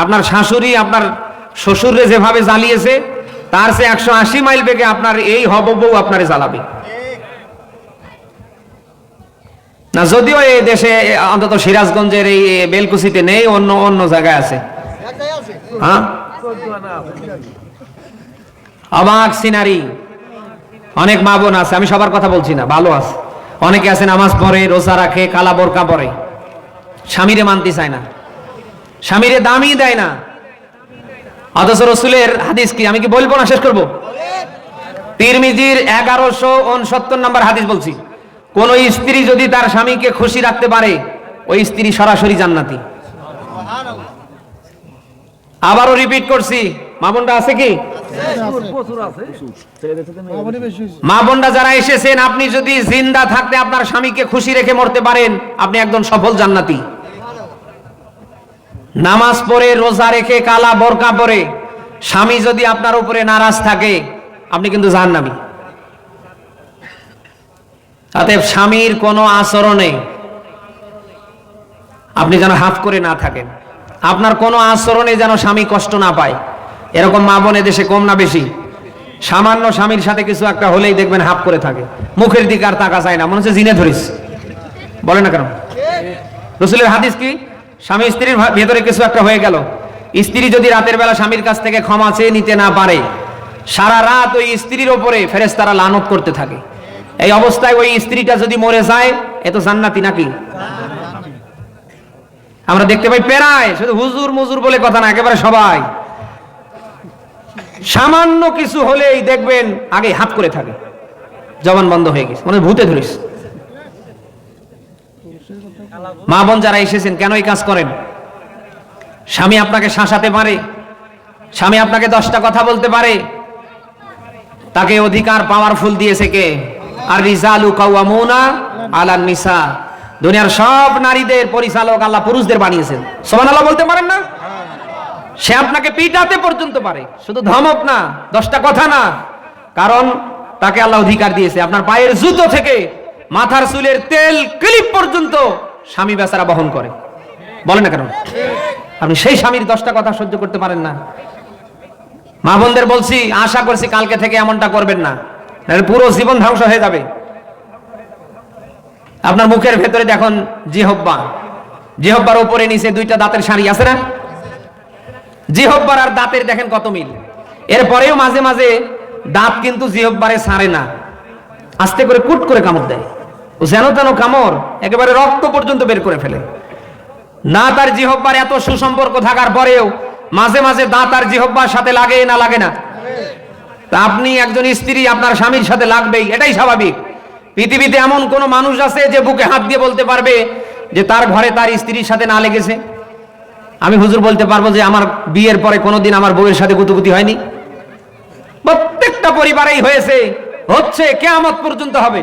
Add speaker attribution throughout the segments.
Speaker 1: আপনার শাশুড়ি আপনার শ্বশুরে যেভাবে জ্বালিয়েছে তার চেয়ে 180 মাইল বেগে আপনার এই হব বউ আপনারে জ্বালাবে না। যদিও এই দেশে অন্তত সিরাজগঞ্জের এই বেলকুচিতে নেই, অন্য অন্য জায়গায় আছে। হ্যাঁ, অবাক সিনারি। অনেক মা বোন আছে, আমি সবার কথা বলছি না, ভালো আছে। অনেকে আছে নামাজ পড়ে, রোজা রাখে, কালা বোরকা পরে, স্বামীরে মানতে চায় না, স্বামীরে দামই দেয় না। অথচ রসুলের হাদিস কি আমি কি বলবো না, শেষ করবো? তিরমিজির 1169 নম্বর হাদিস বলছি, কোন স্ত্রী যদি তার স্বামীকে খুশি রাখতে পারে ওই স্ত্রী সরাসরি জান্নাতি। আবারও রিপিট করছি, মা বোনরা আছে কি? মা বোনরা যারা এসেছেন, আপনি যদি জিন্দা থাকতে আপনার স্বামীকে খুশি রেখে মরতে পারেন, আপনি একজন সফল জান্নাতি। নামাজ পড়ে, রোজা রেখে, কালা বোরকা পরে স্বামী যদি আপনার উপরে নারাজ থাকে, আপনি কিন্তু জাহান্নামী। অতএব স্বামীর কোনো আচরণে আপনি যেন হাফ করে না থাকেন, আপনার কোনো আচরণে যেন স্বামী কষ্ট না পায়। এরকম মা বোন দেশে কম না বেশি? সামান্য স্বামীর সাথে কিছু একটা হলেই দেখবেন হাফ করে থাকে, মুখের দিকে আর তাকা যায় না, মনে হচ্ছে জিনে ধরিস। বলে না কেন? রাসূলের হাদিস কি, স্বামী স্ত্রীর ভেতরে কিছু একটা হয়ে গেল, স্ত্রী যদি রাতের বেলা স্বামীর কাছ থেকে ক্ষমা চেয়ে নিতে না পারে, সারা রাত ওই স্ত্রীর ওপরে ফেরেশতারা লানত করতে থাকে। এই অবস্থায় ওই স্ত্রীটা যদি মরে যায়, এ তো জান্নাতি নাকি? আমরা দেখতে পাই প্রায়, শুধু হুজুর মুজুর বলে কথা না, একেবারে সবাই সামান্য কিছু হলেই দেখবেন আগে হাত করে থাকে, জবান বন্ধ হয়ে গেছে, মনে ভূতে ধরিস। মা বোন যারা এসেছেন, কেন এই কাজ করেন? স্বামী আপনাকে শাসাতে পারে, স্বামী আপনাকে 10টা কথা বলতে পারে, তাকে অধিকার পাওয়ারফুল দিয়েছে কে? আর রিজালু কাওয়ামুনা আলান নিসা। দুনিয়ার সব নারীদের পরিচালক আল্লাহ পুরুষদের বানিয়েছেন। সুবহানাল্লাহ বলতে পারেন না? সে আপনাকে পিটাতে পর্যন্ত পারে, শুধু ধমক না, 10টা কথা না, কারণ তাকে আল্লাহ অধিকার দিয়েছে। আপনার পায়ের জুতো থেকে মাথার চুলের তেল ক্লিপ পর্যন্ত স্বামী বেচারা বহন করে। বলেন না কেন? আপনি সেই স্বামীর 10টা কথা সহ্য করতে পারেন না? মা বোনদের বলছি, আশা করছি কালকে থেকে এমনটা করবেন না, পুরো জীবন ধ্বংস হয়ে যাবে। আপনার মুখের ভেতরে দেখুন জিহব্বা, জিহব্বার উপরে নিচে 2টা দাঁতের সারি আছে না? জিহব্বার আর দাঁতের দেখেন কত মিল। এরপরেও মাঝে মাঝে দাঁত কিন্তু জিহব্বারে ছাড়ে না, আস্তে করে কুট করে কামড় দেয়, যেন তেন কামড়, একেবারে রক্ত পর্যন্ত বের করে ফেলে। না তার জিহব্বার এত সুসম্পর্ক থাকার পরেও মাঝে মাঝে দাঁত আর জিহব্বার সাথে লাগে না লাগে না? তা আপনি একজন স্ত্রী, আপনার স্বামীর সাথে লাগবেই, এটাই স্বাভাবিক। পৃথিবীতে এমন কোন মানুষ আছে যে বুকে হাত দিয়ে বলতে পারবে যে তার ঘরে তার স্ত্রীর সাথে না লেগেছে? আমি হুজুর বলতে পারবো যে আমার বিয়ের পরে কোনোদিন আমার বউয়ের সাথে গুতুগুতি হয়নি। প্রত্যেকটা পরিবারেই হয়েছে, হচ্ছে, কিয়ামত পর্যন্ত হবে।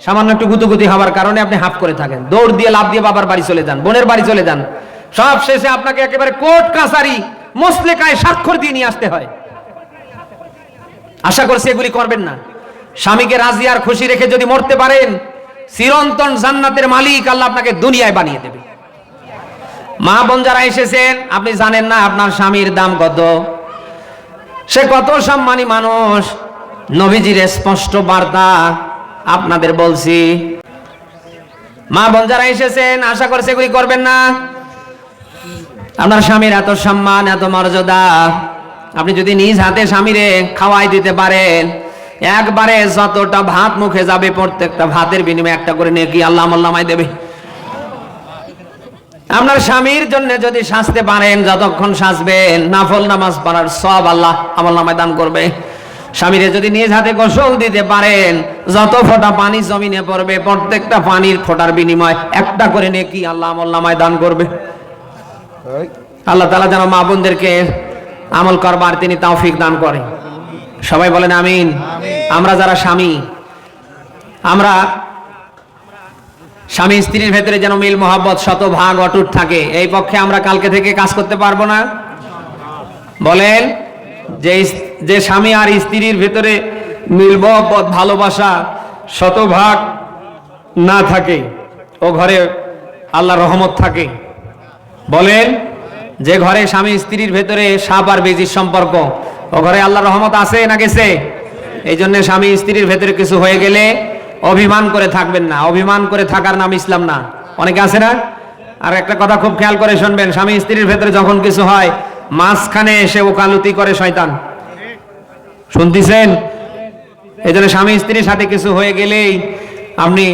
Speaker 1: সামান্য একটু গুতুগুতি হওয়ার কারণে আপনি হাফ করে থাকেন, দৌড় দিয়ে লাভ দিয়ে বাবার বাড়ি চলে যান, বোনের বাড়ি চলে যান, সব শেষে আপনাকে একেবারে কোর্ট কাছারি মুসলেকায় স্বাক্ষর দিয়ে নিয়ে আসতে হয়। আশা করছি এগুলি করবেন না। স্বামীকে রাজি আর খুশি রেখে যদি মরতে পারেন, চিরন্তন জান্নাতের মালিক আল্লাহ আপনাকে দুনিয়ায় বানিয়ে দেবে। মা বোন যারা এসেছেন, আপনি জানেন না আপনার স্বামীর দাম কত, সে কত সম্মানী মানুষ। নবীজির স্পষ্ট বার্তা আপনাদের বলছি। মা বোন যারা এসেছেন, আশা করছি এগুলি করবেন না। আপনার স্বামীর এত সম্মান, এত মর্যাদা, আপনি যদি নিজ হাতে স্বামীরে খাওয়াই দিতে পারেন, একবারে যতটা ভাত মুখে যাবে, প্রত্যেকটা ভাতের বিনিময়ে একটা করে নেকি আল্লাহ আমলনামায় দেবে। আপনার স্বামীর জন্য যদি সাজতে পারেন, যতক্ষণ সাজবেন, নাফল নামাজ পড়ার সব আল্লাহ আমলনামায় দান করবে। স্বামীরে যদি নিজ হাতে গোসল দিতে পারেন, যত ফোঁটা পানি জমিনে পড়বে, প্রত্যেকটা পানির ফোঁটার বিনিময়ে একটা করে নেকি আল্লাহ আমলনামায় দান করবে। আল্লাহ তাআলা যেন মা বোনদেরকে আমল করবার তিনি তৌফিক দান করেন। সবাই বলেন আমিন। আমরা যারা স্বামী, আমরা স্বামী স্ত্রীর ভেতরে যেন মিল মহব্বত 100% অটুট থাকে, এই পক্ষে আমরা কালকে থেকে কাজ করতে পারবো না? বলেন, যে স্বামী আর স্ত্রীর ভেতরে মিল মহব্বত ভালোবাসা 100% না থাকে, ও ঘরে আল্লাহর রহমত থাকে? বলেন, যে ঘরে স্বামী স্ত্রীর ভেতরে সাপ আর বেজির সম্পর্ক, ও ঘরে আল্লাহর রহমত আছে না গেছে? এই জন্য স্বামী স্ত্রীর ভেতরে কিছু হয়ে গেলে অভিমান করে থাকবেন না। অভিমান করে থাকার নাম ইসলাম না। অনেকে আছে না? আর একটা কথা খুব খেয়াল করে শুনবেন, স্বামী স্ত্রীর ভেতরে যখন কিছু হয় মাঝখানে এসে ওকালতি করে শয়তান। শুনতেছেন? এই জন্য স্বামী স্ত্রীর সাথে কিছু হয়ে গেলেই আপনি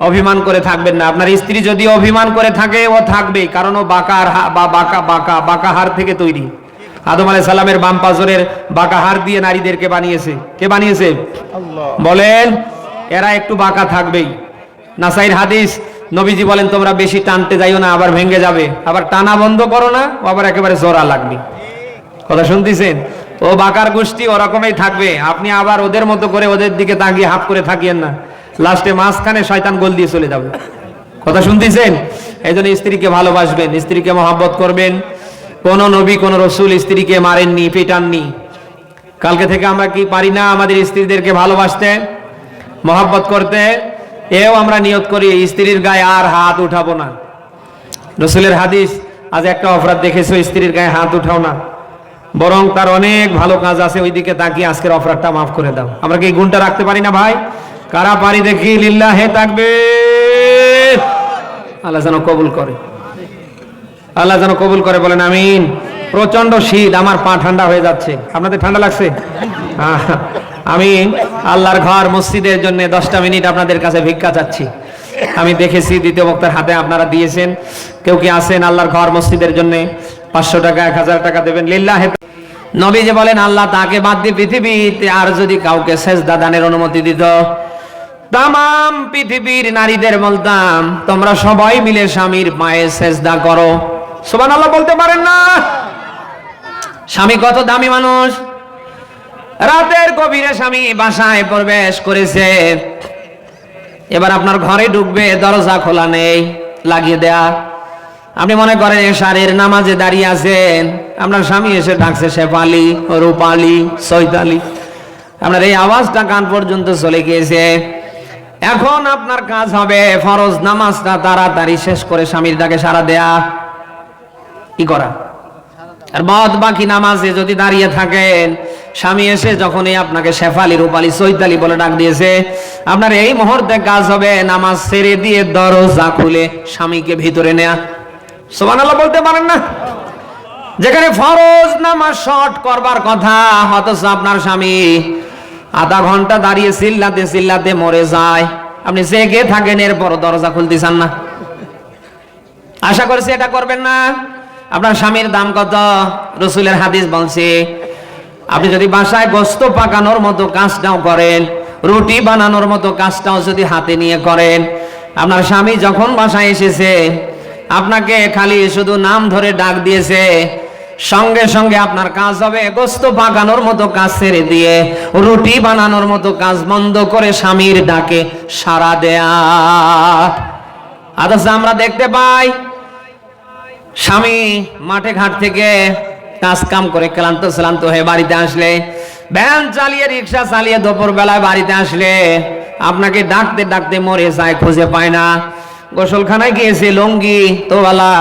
Speaker 1: অভিমান করে থাকবেন না। আপনার স্ত্রী যদি অভিমান করে থাকে, ও থাকবেই, কারণ ও বাঁকা হাড় থেকে তৈরি। আদম আলাইহিস সালামের বাম পাজরের বাঁকা হাড় দিয়ে নারীদেরকে বানিয়েছে। কে বানিয়েছে? আল্লাহ। বলেন, এরা একটু বাঁকা থাকবেই। নাসাইর হাদিস, নবীজি বলেন তোমরা বেশি টানতে যাইও না, আবার ভেঙে যাবে। আবার টানা বন্ধ করো না, আবার একেবারে জোড়া লাগবে। কথা শুনতেছেন? ও বাঁকার গোষ্ঠী ওরকমই থাকবে। আপনি আবার ওদের মতো করে ওদের দিকে তাকিয়ে হাফ করে থাকিয়েন না, লাস্টে মাঝখানে শয়তান গোল দিয়ে চলে যাবে। কথা শুনতেছেন? এই জন্য স্ত্রীকে ভালোবাসবেন, স্ত্রীকে মহব্বত করবেন। কোন নবী কোন রসুল স্ত্রীকে মারেননি, পেটাননি। কালকে থেকে আমরা কি পারি না আমাদের স্ত্রীদেরকে ভালোবাসতে, মহব্বত করতে? এও আমরা নিয়ত করি স্ত্রীর গায়ে আর হাত উঠাবো না। রসুলের হাদিস, আজ একটা অপরাধ দেখেছো, স্ত্রীর গায়ে হাত উঠাও না, বরং তার অনেক ভালো কাজ আছে, ওইদিকে তাকিয়ে আজকের অপরাধটা মাফ করে দাও। আমরা কি এই গুণটা রাখতে পারি না ভাই? কারা পারি দেখি? লিল্লাহে তাকবীর। আল্লাহ যেন কবুল করে, আল্লাহ যেন কবুল করে, বলেন আমিন। প্রচন্ড শীত, আমার পা ঠান্ডা হয়ে যাচ্ছে। আপনাদের ঠান্ডা লাগছে? আমি আল্লাহর ঘর মসজিদের জন্য 10টা মিনিট আপনাদের কাছে ভিক্ষা চাচ্ছি। আমি দেখেছি দ্বিতীয় বক্তার হাতে আপনারা দিয়েছেন। কেউ কি আছেন আল্লাহর ঘর মসজিদের জন্য? 500 টাকা, 1000 টাকা দেবেন। লিল্লাহে। নবী যে বলেন আল্লাহ তাকে বাদ দিয়ে পৃথিবীতে আর যদি কাউকে সেজদা দানের অনুমতি দিত, তামাম পৃথিবীর নারীদের বলতাম তোমরা সবাই মিলে স্বামীর পায়ে সেজদা করো। সুবহানাল্লাহ বলতে পারেন না? স্বামী কত দামি মানুষ। রাতের গভীরে স্বামী বাসায় প্রবেশ করেছে, এবার আপনার ঘরে ঢুকবে, দরজা খোলা নেই, লাগিয়ে দেয়া। আপনি মনে করেন এশারের নামাজে দাঁড়িয়ে আছেন, আপনার স্বামী এসে ডাকছে শেফালি, রূপালি, সৈতালি। আপনার এই আওয়াজটা কান পর্যন্ত চলে গিয়েছে। এখন আপনার কাজ হবে ফরজ নামাজটা তাড়াতাড়ি শেষ করে স্বামীর ডাকে সাড়া দেয়া। কি করা? আর বাদ বাকি নামাজে যদি দাঁড়িয়ে থাকেন, স্বামী এসে যখনই আপনাকে শেফালি, রূপালি, সৈতালি বলে ডাক দিয়েছে, আপনার এই মুহূর্তে কাজ হবে নামাজ ছেড়ে দিয়ে দরজা খুলে স্বামীকে ভিতরে নেয়া। সুবহানাল্লাহ বলতে পারেন না? যেখানে ফরজ নামাজ শর্ট করবার কথা, অথচ আপনার স্বামী আধা ঘন্টা দাঁড়িয়ে চিল্লাতে চিল্লাতে মরে যায়, আপনি জেগে থাকেন, এরপর দরজা খুলতে চান না। আশা করছি এটা করবেন না। আপনার স্বামীর দাম কত? রসুলের হাদিস বলছে, আপনি যদি বাসায় গোশত পাকানোর মতো কাজটাও করেন, রুটি বানানোর মতো কাজটাও যদি হাতে নিয়ে করেন, আপনার স্বামী যখন বাসায় এসেছে আপনাকে খালি শুধু নাম ধরে ডাক দিয়েছে, সঙ্গে সঙ্গে আপনার কাজ হবে গোশত পাকানোর মতো কাজ ছেড়ে দিয়ে রুটি বানানোর মতো কাজ বন্ধ করে স্বামীর ডাকে সাড়া দেয়া। অথচ আমরা দেখতে পাই স্বামী মাঠে ঘাট থেকে কাজ কাম করে ক্লান্ত হয়ে বাড়িতে আসলে, ভ্যান চালিয়ে রিক্সা চালিয়ে দুপুর বেলায় বাড়িতে আসলে আপনাকে ডাকতে ডাকতে মরে যায়, খুঁজে পায় না। গোসলখানায় গিয়েছে, লুঙ্গি তোওয়ালা,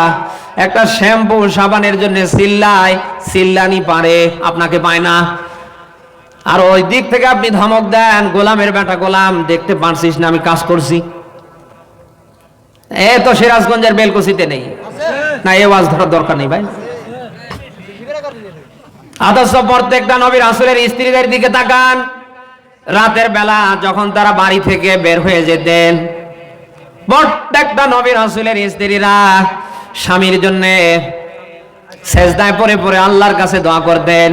Speaker 1: একটা শ্যাম্পু সাবানের জন্য চিল্লানি পারে, আপনাকে পায় না। আর ওই দিক থেকে আপনি ধমক দেন, গোলামের বেটা গোলাম, দেখতে পারছিস না আমি কাজ করছি? এ তো সিরাজগঞ্জের বেলকুচিতে নেই না, এ ওয়াজ ধরার দরকার নেই ভাই। অথচ প্রত্যেকটা নবী রাসূলের স্ত্রীদের দিকে তাকান, রাতের বেলা যখন তারা বাড়ি থেকে বের হয়ে যেতেন, প্রত্যেকটা নবী রাসূলের স্ত্রীরা স্বামীর জন্য সেজদায় পড়ে পড়ে আল্লাহর কাছে দোয়া করতেন,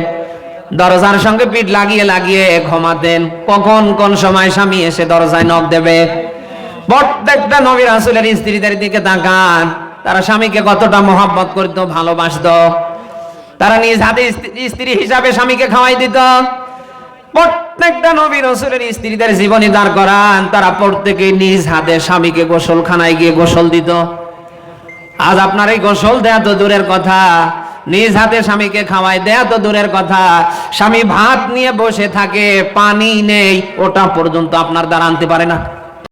Speaker 1: দরজার সঙ্গে পিঠ লাগিয়ে লাগিয়ে ঘুমাতেন। কখন কোন সময় স্বামী এসে দরজায় নক দেবে। প্রত্যেকটা নবী রাসূলের স্ত্রীদের দিকে তাকান, তারা স্বামীকে কতটা মহব্বত করত, ভালোবাসত। তারা নিজ হাতে স্ত্রী হিসাবে স্বামীকে খাওয়াই দিত। প্রত্যেকটা নবী রাসূলের স্ত্রীদের জীবনী দাঁড় করান, তারা প্রত্যেকে নিজ হাতে স্বামীকে গোসলখানায় গিয়ে গোসল দিত। আজ আপনার এই গোসল দেয়া তো দূরের কথা, নিজ হাতে স্বামীকে খাওয়াই দেয়া তো দূরের কথা, স্বামী ভাত নিয়ে বসে থাকে, পানি নেই, ওটা পর্যন্ত আপনার দ্বারা আনতে পারে না।